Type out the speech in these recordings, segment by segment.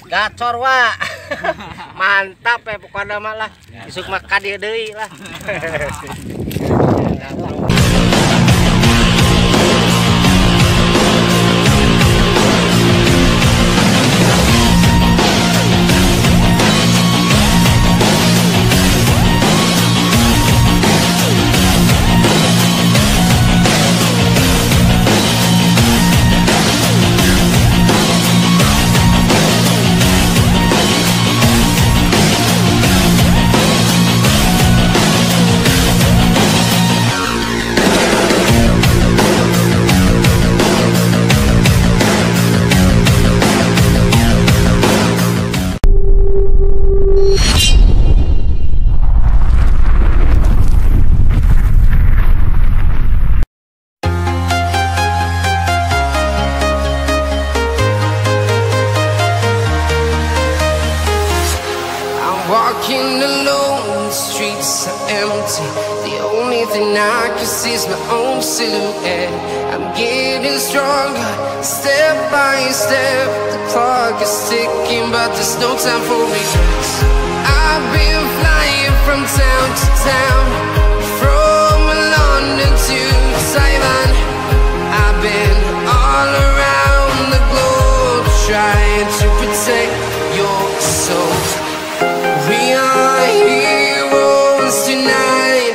Gacor wa. Mantap ya pokoknya malah. Isuk makan dia deui lah. Walking alone, the streets are empty. The only thing I can see is my own silhouette. I'm getting stronger, step by step. The clock is ticking, but there's no time for regrets. I've been flying from town to town, from London to Taiwan. I've been all around the globe, trying to protect your soul. We are heroes tonight.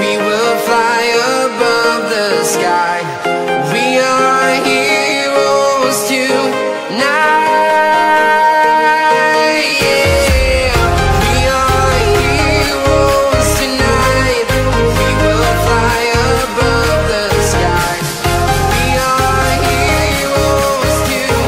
We will fly above the sky. We are heroes tonight. Yeah. We are heroes tonight. We will fly above the sky. We are heroes tonight.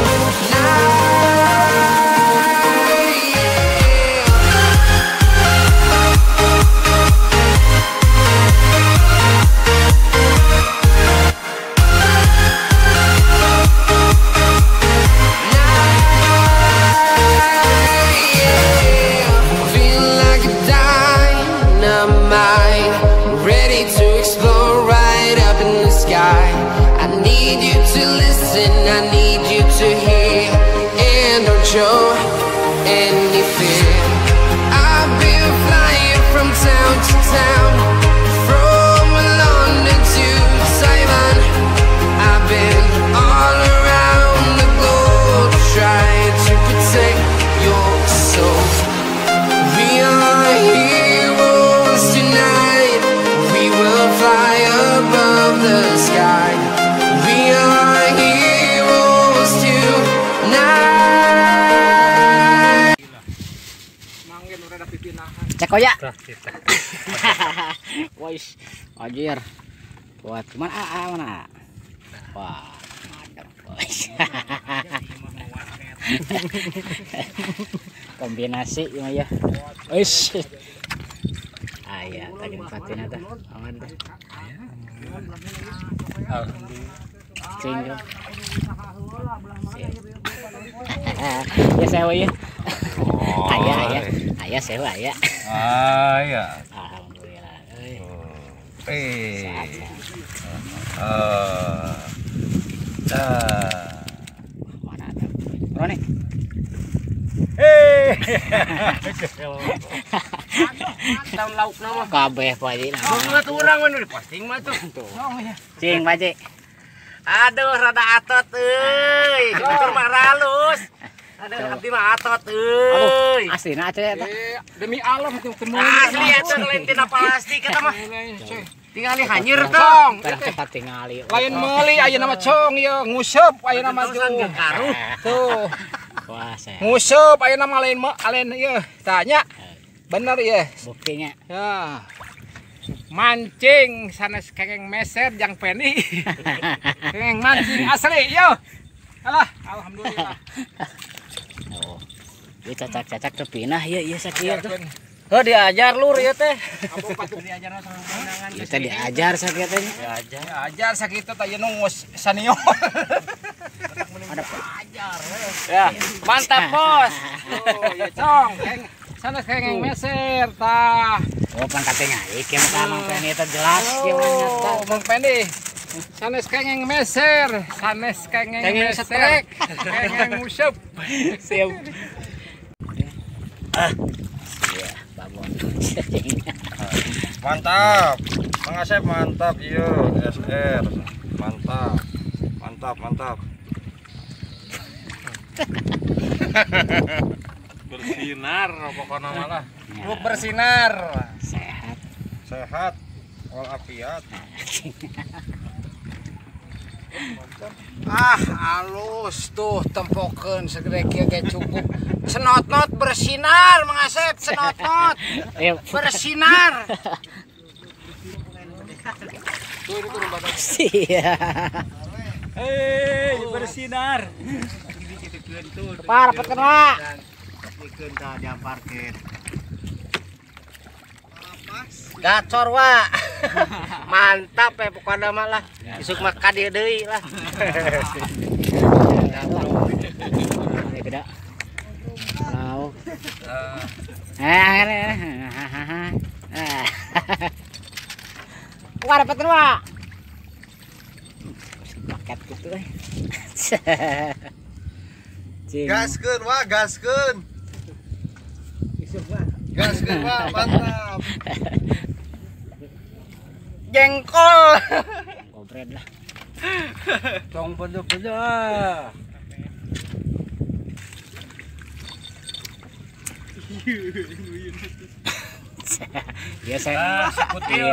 I need you to hear and don't show any fear. I've been flying from town to town, from London to Taiwan. I've been all around the globe, trying to protect your soul. We are heroes tonight. We will fly above the sky. We are heroes tonight. Cek oya. Wais, anjir. Buat mana mana? Wah, mantap, guys. Kombinasi ya. Wis. Aya, tadi patina tah. Aman teh. Alhamdulillah. Ya sewa ya. Ayah sewa ya. Ya. Alhamdulillah. Mana ada? Roni. Tahun lauk nama. Kabeh Pak Haji. Bunga tuh orang mana posting mah tuh. Cing Pak Haji. Aduh, rada atot euy. Motor mah halus. Aduh, abdi mah atot euy. Aslina aja eta. Demi Allah itu temu. Asli eta lain tina plastik eta mah. Tingali hanyir tong. Cepat tingali. Lain meuli aya nama cong ya, nguseup aya nama Terusan karuh. tuh. Wah, saya. Nguseup aya nama lain mah alen ieu tanya. Bener ya. Buktinya. Ya. Mancing sanes kengeng meser jang peni. Kengeng mancing asli yo. Alah, alhamdulillah. Oh. Ieu cacak-cacak teu pinah ieu sakieu tuh. Heuh diajar lur ieu teh. Apa patut diajarna sama pandangan. Ieu teh diajar sakieu teh. Diajar sakitu teh nunggus sanior. Ada Ajar. Ya, mantap bos. Oh, ya cong, sanes kengeng meser tah. Oh, pan katanya ieu mah Mang Peni teh jelas ieu mah nyata. Oh, Bang Pendi. Sanes kengeng meser, sanes kengeng Kengeng meser, setrek. kengeng musup. Siap. Iya, babon. Mantap. Mang Asep mantap iya SR. Mantap. Mantap, mantap. Bersinar pokoknya malah. Lu bersinar. Sehat. Sehat walafiat. Halus tuh tempokeun segede kieu ge cukup. Senot-not bersinar Mang Asep, senot-not Ayo. bersinar. Sia. Hei, bersinar. Par petkeun wa. Dikeun tah jam parkir. Gacor wa. Mantap ya pokoknya mah lah. Isuk mah ka dieu deui lah. Ayo beda. Mau. Wah, dapetin wa. Paket gitu euy. Cing. Gaskeun wah, gaskeun. Gaskeun wah, mantap. Jengkol. Gobred lah. Tong pedo-pedo. Ya saya. Putih.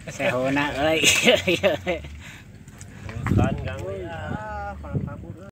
Saya hona euy.